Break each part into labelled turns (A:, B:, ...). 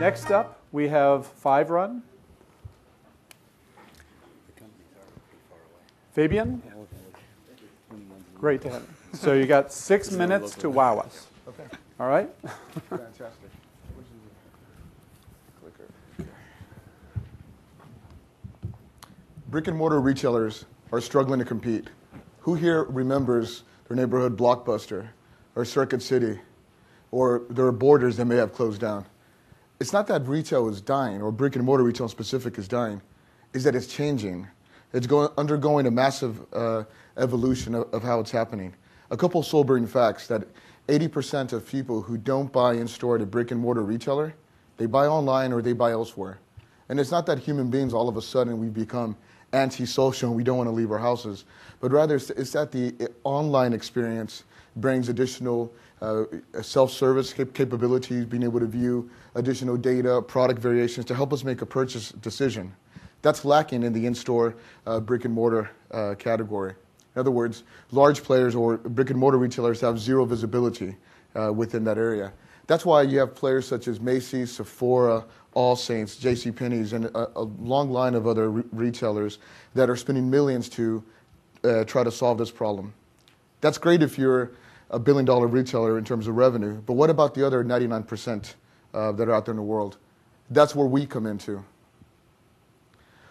A: Next up, we have Fiverun. Fabian? Great to have you. So you got 6 minutes to wow us.
B: Okay.
A: All right?
B: Fantastic. Brick and mortar retailers are struggling to compete. Who here remembers their neighborhood Blockbuster or Circuit City or their Borders that may have closed down? It's not that retail is dying or brick and mortar retail in specific is dying. It's that it's changing. It's undergoing a massive evolution of how it's happening. A couple sobering facts that 80% of people who don't buy in-store at a brick and mortar retailer, they buy online or they buy elsewhere. And it's not that human beings all of a sudden we become antisocial and we don't want to leave our houses, but rather it's that the online experience brings additional self-service capabilities, being able to view additional data, product variations to help us make a purchase decision. That's lacking in the in-store brick and mortar category. In other words, large players or brick and mortar retailers have zero visibility within that area. That's why you have players such as Macy's, Sephora, All Saints, JCPenney's, and a long line of other retailers that are spending millions to try to solve this problem. That's great if you're a billion-dollar retailer in terms of revenue, but what about the other 99% that are out there in the world? That's where we come into.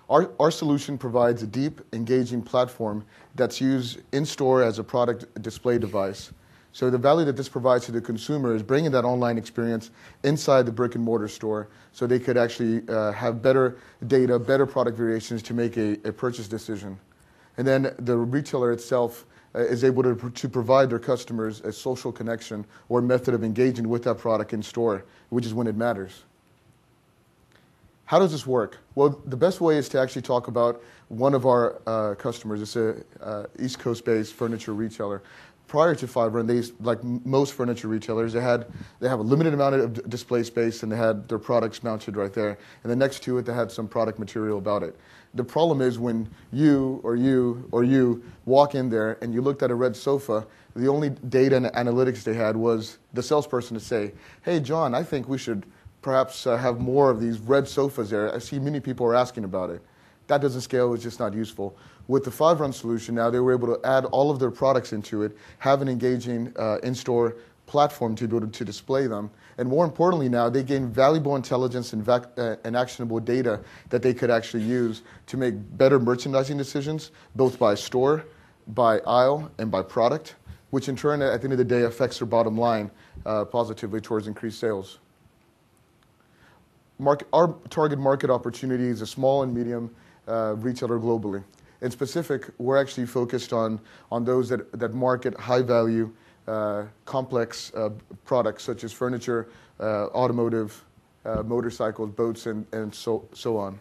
B: Our solution provides a deep, engaging platform that's used in-store as a product display device. So the value that this provides to the consumer is bringing that online experience inside the brick and mortar store so they could actually have better data, better product variations to make a purchase decision. And then the retailer itself is able to provide their customers a social connection or method of engaging with that product in store, which is when it matters. How does this work? Well, the best way is to actually talk about one of our customers. It's a East Coast-based furniture retailer. Prior to Fiverun, like most furniture retailers, they have a limited amount of display space and they had their products mounted right there. And then next to it, they had some product material about it. The problem is when you walk in there and you looked at a red sofa, the only data and analytics they had was the salesperson to say, "Hey, John, I think we should perhaps have more of these red sofas there. I see many people are asking about it." That doesn't scale. It's just not useful. With the Fiverun solution now, they were able to add all of their products into it, have an engaging in-store platform to be able to display them. And more importantly now, they gain valuable intelligence and actionable data that they could actually use to make better merchandising decisions, both by store, by aisle, and by product, which in turn, at the end of the day, affects their bottom line positively towards increased sales. Our target market opportunity is a small and medium retailer globally. In specific, we're actually focused on those that market high-value, complex products such as furniture, automotive, motorcycles, boats, and so on.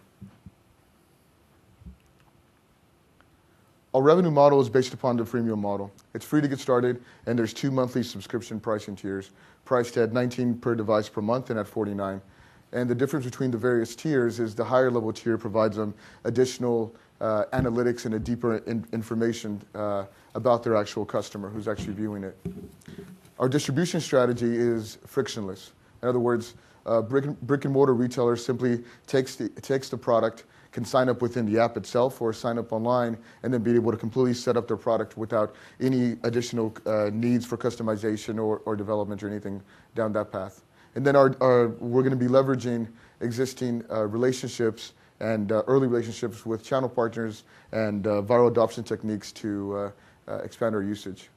B: Our revenue model is based upon the freemium model. It's free to get started, and there's 2 monthly subscription pricing tiers, priced at $19 per device per month and at $49. And the difference between the various tiers is the higher level tier provides them additional analytics and a deeper information about their actual customer who's actually viewing it. Our distribution strategy is frictionless. In other words, brick and mortar retailer simply takes the product, can sign up within the app itself or sign up online, and then be able to completely set up their product without any additional needs for customization or development or anything down that path. And then we're going to be leveraging existing relationships and early relationships with channel partners and viral adoption techniques to expand our usage.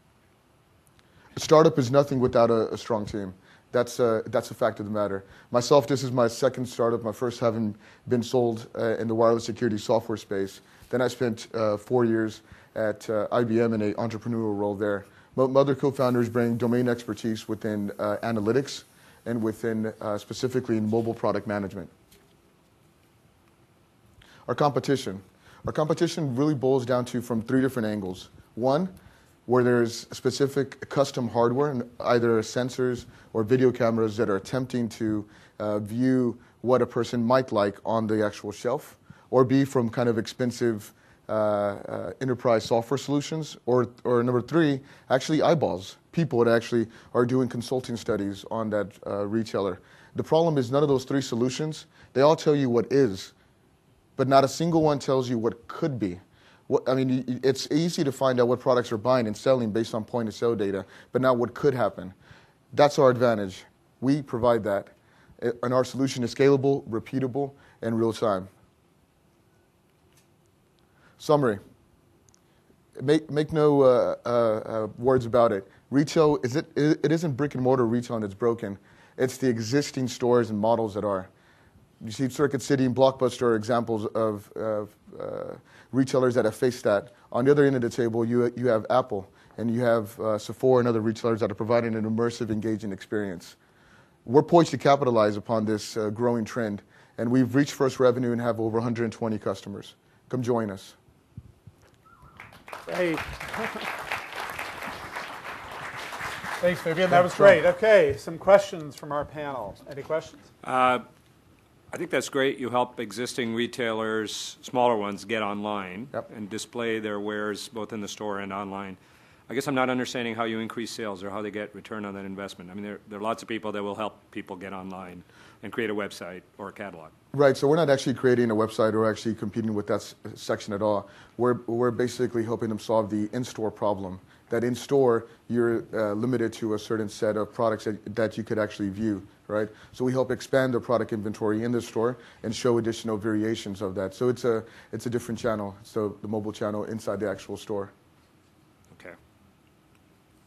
B: A startup is nothing without a strong team. That's a fact of the matter. Myself, this is my second startup, my first having been sold in the wireless security software space. Then I spent 4 years at IBM in an entrepreneurial role there. My other co-founders bring domain expertise within analytics and within specifically in mobile product management. Our competition really boils down to from 3 different angles. One, where there's specific custom hardware, either sensors or video cameras that are attempting to view what a person might like on the actual shelf, or B, from kind of expensive enterprise software solutions, or number 3, actually eyeballs, people that actually are doing consulting studies on that retailer. The problem is none of those three solutions, they all tell you what is, but not a single one tells you what could be. It's easy to find out what products are buying and selling based on point-of-sale data, but not what could happen. That's our advantage. We provide that, and our solution is scalable, repeatable, and real-time. Summary. Make no words about it. Retail, it isn't brick-and-mortar retail that's broken. It's the existing stores and models that are. You see Circuit City and Blockbuster are examples of retailers that have faced that. On the other end of the table, you have Apple, and you have Sephora and other retailers that are providing an immersive, engaging experience. We're poised to capitalize upon this growing trend, and we've reached first revenue and have over 120 customers. Come join us.
A: Hey. Thanks, Fabian. That was great. Okay, some questions from our panel. Any questions?
C: I think that's great. You help existing retailers, smaller ones, get online and display their wares both in the store and online. I guess I'm not understanding how you increase sales or how they get return on that investment. I mean, there are lots of people that will help people get online and create a website or a catalog.
B: Right, so we're not actually creating a website or actually competing with that section at all. We're basically helping them solve the in-store problem. That in-store, you're limited to a certain set of products that you could actually view, right? So we help expand the product inventory in the store and show additional variations of that. So it's a different channel, so the mobile channel inside the actual store.
C: Okay.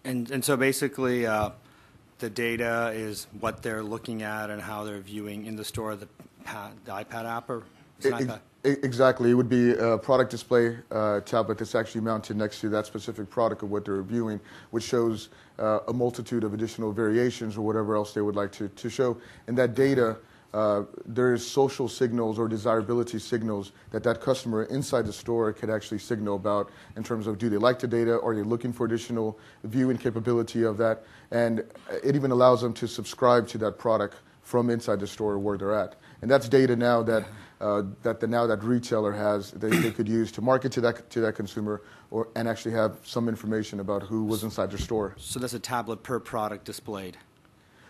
D: And so basically, the data is what they're looking at and how they're viewing in the store the iPad app, or is it iPad?
B: Exactly. It would be a product display tablet that's actually mounted next to that specific product of what they're viewing, which shows a multitude of additional variations or whatever else they would like to show. And that data, there's social signals or desirability signals that customer inside the store could actually signal about in terms of do they like the data, are they looking for additional viewing capability of that, and it even allows them to subscribe to that product from inside the store where they're at. And that's data now that that retailer has they could use to market to that consumer and actually have some information about who was inside their store.
D: So that's a tablet per product displayed.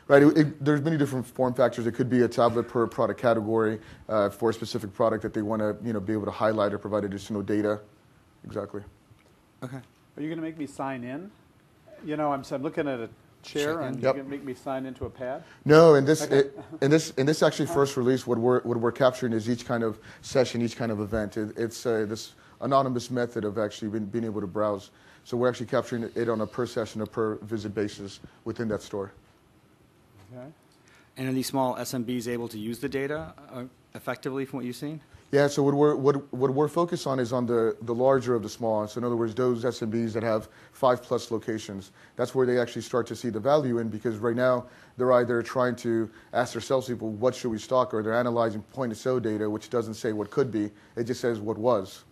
B: Right. There's many different form factors. It could be a tablet per product category for a specific product that they want to be able to highlight or provide additional data. Exactly.
D: Okay.
A: Are you going to make me sign in? I'm looking at a chair, and you're going to make me sign into a pad?
B: No, in this actually first release, what we're capturing is each kind of session, each kind of event. It's this anonymous method of actually being able to browse. So we're actually capturing it on a per session or per visit basis within that store.
A: Okay.
D: And are these small SMBs able to use the data effectively from what you've seen?
B: Yeah, so what we're focused on is on the larger of the small. So in other words, those SMBs that have 5+ locations. That's where they actually start to see the value in, because right now they're either trying to ask their salespeople, what should we stock, or they're analyzing point-of-sale data, which doesn't say what could be. It just says what was.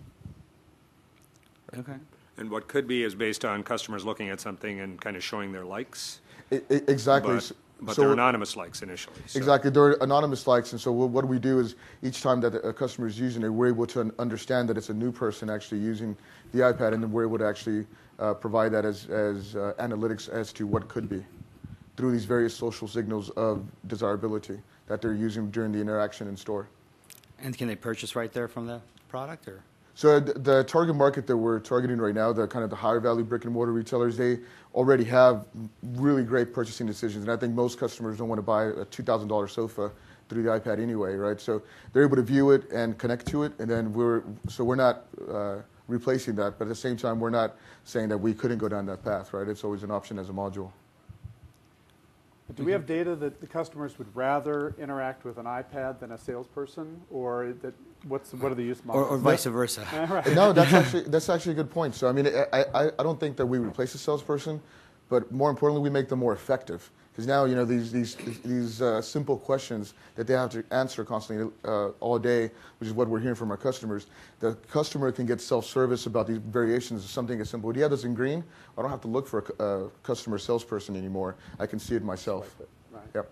D: Okay.
C: And what could be is based on customers looking at something and kind of showing their likes.
B: Exactly.
C: But they're anonymous likes initially. So.
B: Exactly, they're anonymous likes, and so what we do is each time that a customer is using it, we're able to understand that it's a new person actually using the iPad, and then we're able to actually provide that as analytics as to what could be through these various social signals of desirability that they're using during the interaction in store.
D: And can they purchase right there from the product, or?
B: So the target market that we're targeting right now, the kind of the higher value brick and mortar retailers, they already have really great purchasing decisions. And I think most customers don't want to buy a $2,000 sofa through the iPad anyway, right? So they're able to view it and connect to it. And then we're not replacing that, but at the same time, we're not saying that we couldn't go down that path, right? It's always an option as a module.
A: But do we have data that the customers would rather interact with an iPad than a salesperson, or that what are the use models?
D: Or vice versa?
A: Right.
B: No, that's actually a good point. So I mean, I don't think that we replace a salesperson, but more importantly, we make them more effective. Because now these simple questions that they have to answer constantly all day, which is what we're hearing from our customers. The customer can get self-service about these variations of something as simple. Do you have this in green? I don't have to look for a customer salesperson anymore. I can see it myself.
A: Right.
B: Yep.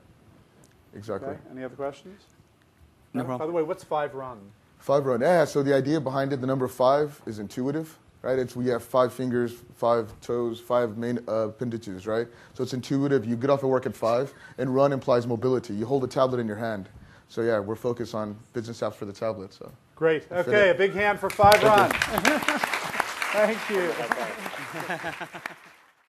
B: Exactly.
A: Okay. Any other questions?
D: No problem.
A: By the way, what's Fiverun?
B: Fiverun. Yeah. So the idea behind it, the number 5 is intuitive, right? right? We have 5 fingers, 5 toes, 5 main appendages, right? So it's intuitive. You get off of work at 5, and run implies mobility. You hold a tablet in your hand. So yeah, we're focused on business apps for the tablet. So
A: great. Okay, a big hand for Fiverun. Thank you.